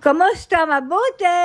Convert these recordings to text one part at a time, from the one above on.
Kumusta? Mabuti!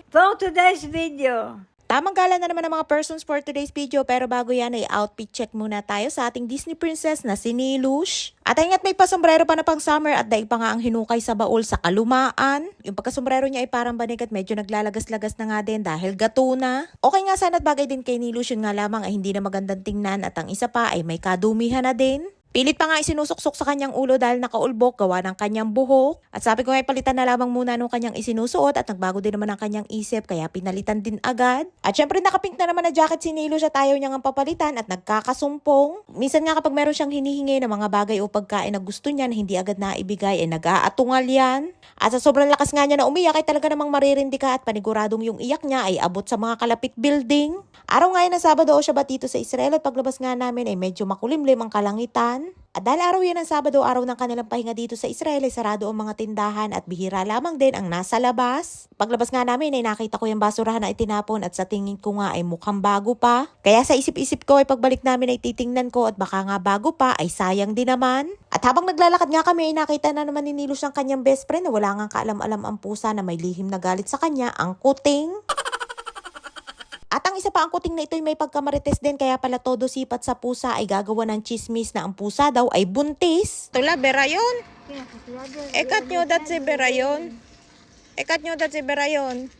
For today's video. Tamang gala na naman ang mga persons for today's video, pero bago yan ay outfit check muna tayo sa ating Disney princess na si Nilush. At ayun at may pasombrero pa na pang summer at daig pa nga ang hinukay sa baul sa kalumaan. Yung pagkasombrero niya ay parang banig at medyo naglalagas-lagas na nga din dahil gato na. Okay nga sana at bagay din kay Nilush, yun nga lamang ay hindi na magandang tingnan at ang isa pa ay may kadumihan na din. Pilit pa nga isinusuksok sa kanyang ulo dahil nakaulbok gawa ng kanyang buhok. At sabi ko nga palitan na lamang muna nung kanyang isinusuot at nagbago din naman ang kanyang isip kaya pinalitan din agad. At syempre nakapink na naman na jacket si Nilush at ayaw niya nga papalitan at nagkakasumpong. Minsan nga kapag meron siyang hinihingi ng mga bagay o pagkain na gusto niya na hindi agad naibigay ay nag-aatungal yan. At sa sobrang lakas nga niya na umiyak ay talaga namang maririndi ka at paniguradong yung iyak niya ay abot sa mga kalapit building. Araw nga yan na Sabado o Shabbat dito sa Israel at paglabas nga namin ay medyo makulimlim ang kalangitan. At dahil araw yan ng Sabado, araw ng kanilang pahinga dito sa Israel ay sarado ang mga tindahan at bihira lamang din ang nasa labas. Paglabas nga namin ay nakita ko yung basurahan na itinapon at sa tingin ko nga ay mukhang bago pa. Kaya sa isip-isip ko ay pagbalik namin ay titingnan ko at baka nga bago pa ay sayang din naman. At habang naglalakad nga kami ay nakita na naman ni Nilush ang kanyang best friend na wala nga kaalam-alam ang pusa na may lihim na galit sa kanya, ang kuting. At ang isa pa, ang kuting na ito ay may pagkamarites din kaya pala todo sipat sa pusa ay gagawa ng chismis na ang pusa daw ay buntis. Tula, berayon. Ekat nyo dat si berayon. Ekat nyo dat si berayon.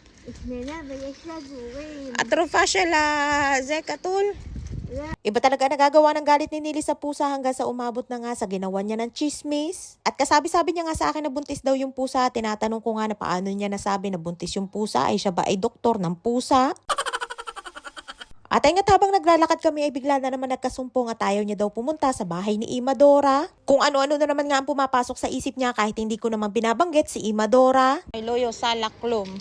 Atrufa siya la zekatul. Iba talaga nagagawa ng galit ni Nili sa pusa hanggang sa umabot na nga sa ginawa niya ng chismis. At kasabi-sabi niya nga sa akin na buntis daw yung pusa. Tinatanong ko nga na paano niya nasabi na buntis yung pusa ay siya ba ay doktor ng pusa? At ayun nga habang naglalakad kami ay bigla na naman nagkasumpong at ayaw niya daw pumunta sa bahay ni Imadora. Kung ano-ano na naman nga ang pumapasok sa isip niya kahit hindi ko naman binabanggit si Imadora. Ay loyo salaklom.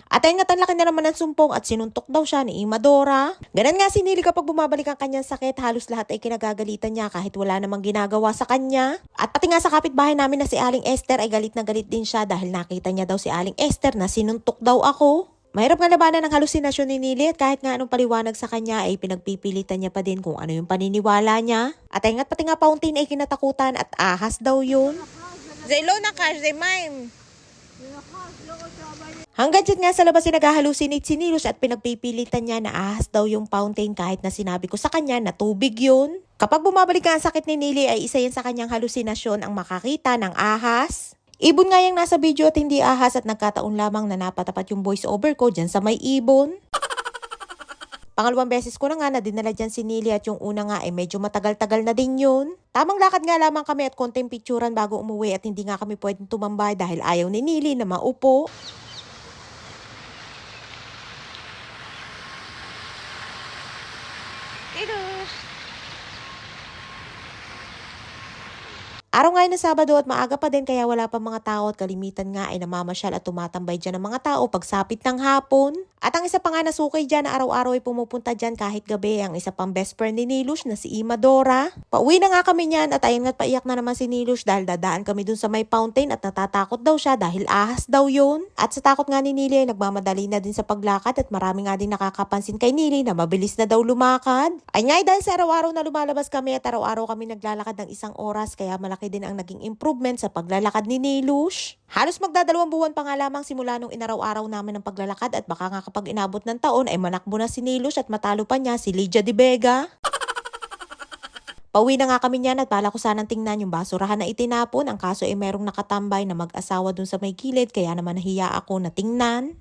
At ayun nga tanlaki na naman ng sumpong at sinuntok daw siya ni Imadora. Ganun nga si Nili kapag bumabalik ang kanyang sakit, halos lahat ay kinagagalitan niya kahit wala namang ginagawa sa kanya. At pati nga sa kapitbahay namin na si Aling Esther ay galit na galit din siya dahil nakita niya daw si Aling Esther na sinuntok daw ako. Mahirap nga labanan ng halusinasyon ni Nili at kahit nga anong paliwanag sa kanya ay pinagpipilitan niya pa din kung ano yung paniniwala niya. At ayun nga pati nga fountain ay kinatakutan at ahas daw yun. Zelo na ka, Zemaim. Hanggang dyan nga sa labas ay naghahalusinate si Nilush at pinagpipilitan niya na ahas daw yung fountain kahit na sinabi ko sa kanya na tubig yun. Kapag bumabalik nga ang sakit ni Nili ay isa yan sa kanyang halusinasyon ang makakita ng ahas. Ibon nga yung nasa video at hindi ahas at nagkataon lamang na napatapat yung voice over ko dyan sa may ibon. Pangalawang beses ko na nga na dinala dyan si Nili at yung una nga ay medyo matagal-tagal na din yun. Tamang lakad nga lamang kami at konting picturan bago umuwi at hindi nga kami pwedeng tumambay dahil ayaw ni Nili na maupo. Araw nga na Sabado at maaga pa din kaya wala pa mga tao at kalimitan nga ay namamasyal at tumatambay dyan ng mga tao pagsapit ng hapon. At ang isa pa nga nasukay dyan na araw-araw ay pumupunta dyan kahit gabi ang isa pang best friend ni Nilush na si Imadora. Pauwi na nga kami niyan at ayun nga't paiyak na naman si Nilush dahil dadaan kami dun sa may fountain at natatakot daw siya dahil ahas daw yun. At sa takot nga ni Nili ay nagmamadali na din sa paglakad at marami nga din nakakapansin kay Nili na mabilis na daw lumakad. Ay nga dahil sa araw-araw na lumalabas kami at araw-araw kami naglalakad ng isang oras kaya malaki din ang naging improvement sa paglalakad ni Nilush. Halos magdadalawang buwan pa nga lamang simula nung inaraw-araw namin ng paglalakad at baka nga kapag inabot ng taon ay manakbo na si Nilush at matalo pa niya si Lydia de Vega. Pauwi na nga kami niyan at bala ko sanang tingnan yung basurahan na itinapon. Ang kaso ay merong nakatambay na mag-asawa dun sa may gilid kaya naman nahiya ako na tingnan.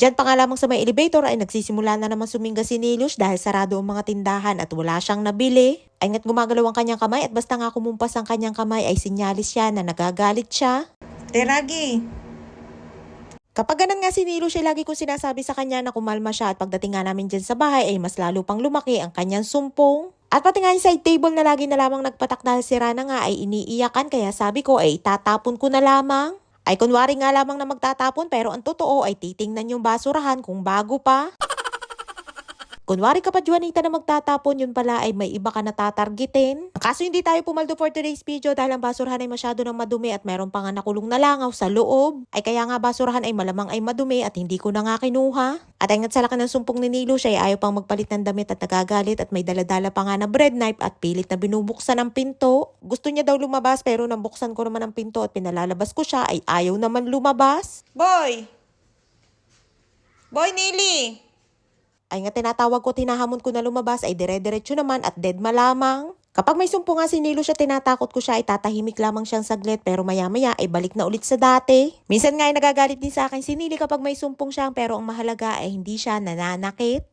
Diyan pa nga lamang sa may elevator ay nagsisimula na naman suminga si Nilush dahil sarado ang mga tindahan at wala siyang nabili. Ay nga't gumagalaw ang kanyang kamay at basta nga kumumpas ang kanyang kamay ay sinyalis siya na nagagalit siya. Teragi! Kapag ganun nga si Nilush ay lagi kong sinasabi sa kanya na kumalma siya at pagdating nga namin dyan sa bahay ay mas lalo pang lumaki ang kanyang sumpong. At pati nga yung side table na lagi na lamang nagpatak dahil sira na nga ay iniiyakan kaya sabi ko ay tatapon ko na lamang. Ay kunwari nga lamang na magtatapon pero ang totoo ay titingnan yung basurahan kung bago pa. Kunwari ka pa Juanita na magtatapon, yun pala ay may iba ka na tatargetin. Kaso hindi tayo pumaldo for today's video dahil ang basurahan ay masyado ng madumi at meron pa nga nakulong na langaw sa loob. Ay kaya nga basurahan ay malamang ay madumi at hindi ko na nga kinuha. At ingat sa laki ng sumpong ni Nilo, siya ay ayaw pang magpalit ng damit at nagagalit at may daladala pa nga na bread knife at pilit na binubuksan ang pinto. Gusto niya daw lumabas pero nang buksan ko naman ang pinto at pinalalabas ko siya ay ayaw naman lumabas. Boy! Boy, Nili! Ay nga tinatawag ko, tinahamon ko na lumabas ay dire-diretso naman at dead malamang. Kapag may sumpo nga si Nilo siya, tinatakot ko siya ay tatahimik lamang siyang saglit pero maya-maya ay balik na ulit sa dati. Minsan nga ay nagagalit din sa akin si Nili kapag may sumpong siya pero ang mahalaga ay hindi siya nananakit.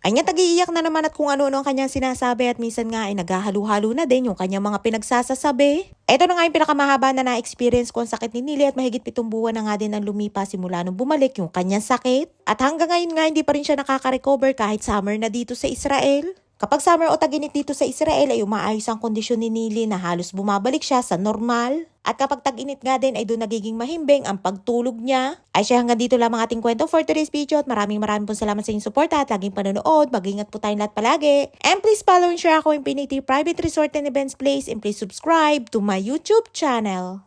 Ay nga tag-iiyak na naman at kung ano-ano ang kanyang sinasabi at minsan nga ay naghahalo-halo na din yung kanyang mga pinagsasasabi. Ito na nga yung pinakamahaba na na-experience ko ang sakit ni Nili at mahigit 7 buwan na nga din ang lumipas simula nung bumalik yung kanyang sakit. At hanggang ngayon nga hindi pa rin siya nakaka-recover kahit summer na dito sa Israel. Kapag summer o tag-init dito sa Israel ay umaayos ang kondisyon ni Nili na halos bumabalik siya sa normal. At kapag tag-init nga din ay doon nagiging mahimbing ang pagtulog niya. Ay siya hanggang dito lamang ating kwento for today's video at maraming po salamat sa inyong suporta at laging panonood. Mag-ingat po tayong lahat palagi. And please follow and share ako Infinity Private Resort and Events Place and please subscribe to my YouTube channel.